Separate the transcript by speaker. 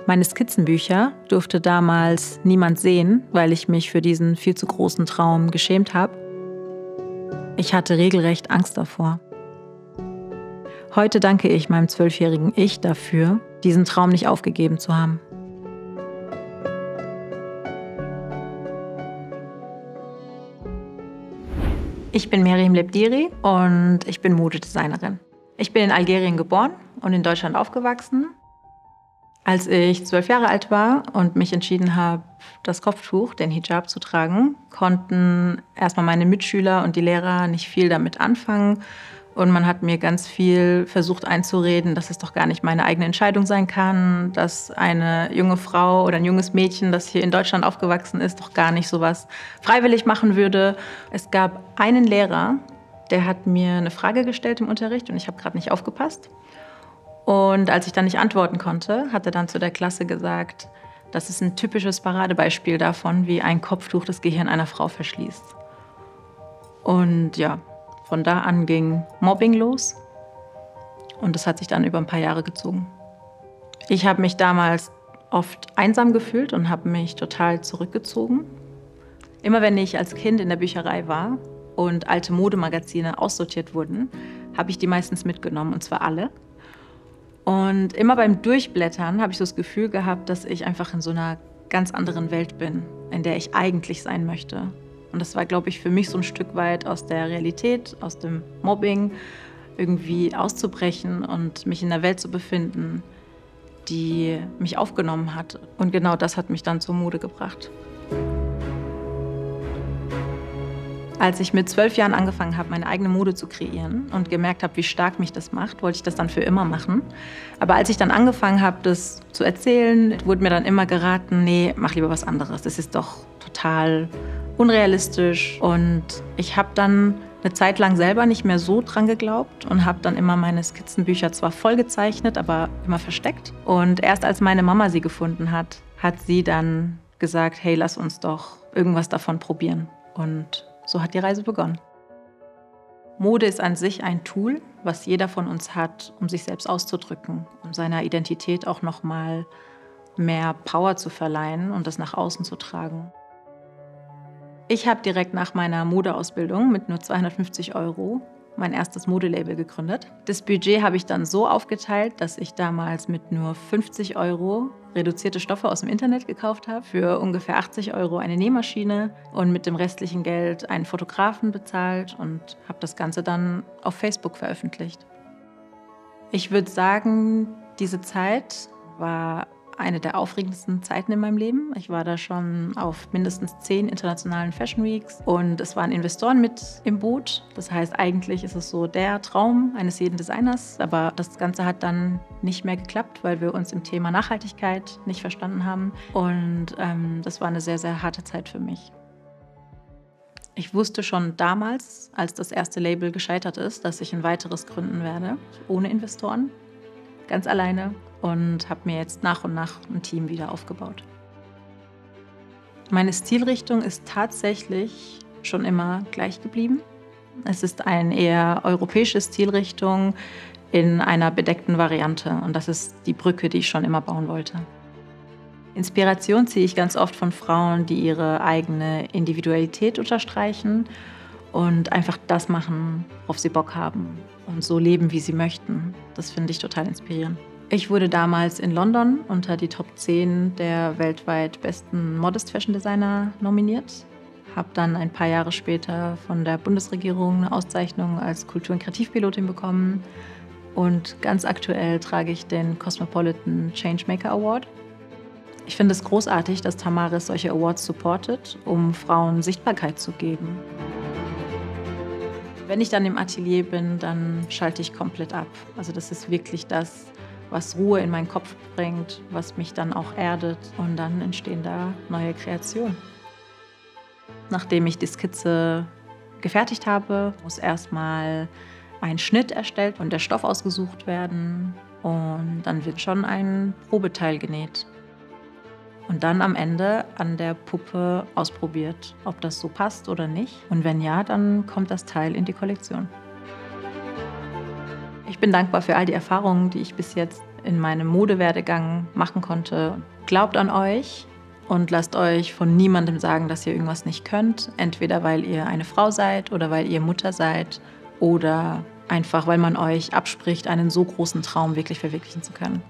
Speaker 1: Meine Skizzenbücher durfte damals niemand sehen, weil ich mich für diesen viel zu großen Traum geschämt habe. Ich hatte regelrecht Angst davor. Heute danke ich meinem 12-jährigen Ich dafür, diesen Traum nicht aufgegeben zu haben. Ich bin Meriam Lebdiri und ich bin Modedesignerin. Ich bin in Algerien geboren und in Deutschland aufgewachsen. Als ich 12 Jahre alt war und mich entschieden habe, das Kopftuch, den Hijab, zu tragen, konnten erstmal meine Mitschüler und die Lehrer nicht viel damit anfangen. Und man hat mir ganz viel versucht einzureden, dass es doch gar nicht meine eigene Entscheidung sein kann, dass eine junge Frau oder ein junges Mädchen, das hier in Deutschland aufgewachsen ist, doch gar nicht sowas freiwillig machen würde. Es gab einen Lehrer, der hat mir eine Frage gestellt im Unterricht und ich habe gerade nicht aufgepasst. Und als ich dann nicht antworten konnte, hat er dann zu der Klasse gesagt, das ist ein typisches Paradebeispiel davon, wie ein Kopftuch das Gehirn einer Frau verschließt. Und ja, von da an ging Mobbing los und das hat sich dann über ein paar Jahre gezogen. Ich habe mich damals oft einsam gefühlt und habe mich total zurückgezogen. Immer wenn ich als Kind in der Bücherei war und alte Modemagazine aussortiert wurden, habe ich die meistens mitgenommen, und zwar alle. Und immer beim Durchblättern habe ich so das Gefühl gehabt, dass ich einfach in so einer ganz anderen Welt bin, in der ich eigentlich sein möchte. Und das war, glaube ich, für mich so ein Stück weit aus der Realität, aus dem Mobbing, irgendwie auszubrechen und mich in einer Welt zu befinden, die mich aufgenommen hat. Und genau das hat mich dann zur Mode gebracht. Als ich mit 12 Jahren angefangen habe, meine eigene Mode zu kreieren und gemerkt habe, wie stark mich das macht, wollte ich das dann für immer machen. Aber als ich dann angefangen habe, das zu erzählen, wurde mir dann immer geraten, nee, mach lieber was anderes. Das ist doch total unrealistisch. Und ich habe dann eine Zeit lang selber nicht mehr so dran geglaubt und habe dann immer meine Skizzenbücher zwar voll gezeichnet, aber immer versteckt. Und erst als meine Mama sie gefunden hat, hat sie dann gesagt, hey, lass uns doch irgendwas davon probieren. Und so hat die Reise begonnen. Mode ist an sich ein Tool, was jeder von uns hat, um sich selbst auszudrücken, um seiner Identität auch noch mal mehr Power zu verleihen und das nach außen zu tragen. Ich habe direkt nach meiner Modeausbildung mit nur 250 € mein erstes Modelabel gegründet. Das Budget habe ich dann so aufgeteilt, dass ich damals mit nur 50 € reduzierte Stoffe aus dem Internet gekauft habe, für ungefähr 80 € eine Nähmaschine und mit dem restlichen Geld einen Fotografen bezahlt und habe das Ganze dann auf Facebook veröffentlicht. Ich würde sagen, diese Zeit war eine der aufregendsten Zeiten in meinem Leben. Ich war da schon auf mindestens 10 internationalen Fashion Weeks und es waren Investoren mit im Boot. Das heißt, eigentlich ist es so der Traum eines jeden Designers, aber das Ganze hat dann nicht mehr geklappt, weil wir uns im Thema Nachhaltigkeit nicht verstanden haben und das war eine sehr, sehr harte Zeit für mich. Ich wusste schon damals, als das erste Label gescheitert ist, dass ich ein weiteres gründen werde, ohne Investoren, ganz alleine. Und habe mir jetzt nach und nach ein Team wieder aufgebaut. Meine Stilrichtung ist tatsächlich schon immer gleich geblieben. Es ist eine eher europäische Stilrichtung in einer bedeckten Variante. Und das ist die Brücke, die ich schon immer bauen wollte. Inspiration ziehe ich ganz oft von Frauen, die ihre eigene Individualität unterstreichen und einfach das machen, worauf sie Bock haben und so leben, wie sie möchten. Das finde ich total inspirierend. Ich wurde damals in London unter die Top 10 der weltweit besten Modest Fashion Designer nominiert. Habe dann ein paar Jahre später von der Bundesregierung eine Auszeichnung als Kultur- und Kreativpilotin bekommen. Und ganz aktuell trage ich den Cosmopolitan Changemaker Award. Ich finde es großartig, dass Tamaris solche Awards supportet, um Frauen Sichtbarkeit zu geben. Wenn ich dann im Atelier bin, dann schalte ich komplett ab. Also das ist wirklich das, was Ruhe in meinen Kopf bringt, was mich dann auch erdet und dann entstehen da neue Kreationen. Nachdem ich die Skizze gefertigt habe, muss erstmal ein Schnitt erstellt und der Stoff ausgesucht werden und dann wird schon ein Probeteil genäht. Und dann am Ende an der Puppe ausprobiert, ob das so passt oder nicht. Und wenn ja, dann kommt das Teil in die Kollektion. Ich bin dankbar für all die Erfahrungen, die ich bis jetzt in meinem Modewerdegang machen konnte. Glaubt an euch und lasst euch von niemandem sagen, dass ihr irgendwas nicht könnt. Entweder weil ihr eine Frau seid oder weil ihr Mutter seid oder einfach weil man euch abspricht, einen so großen Traum wirklich verwirklichen zu können.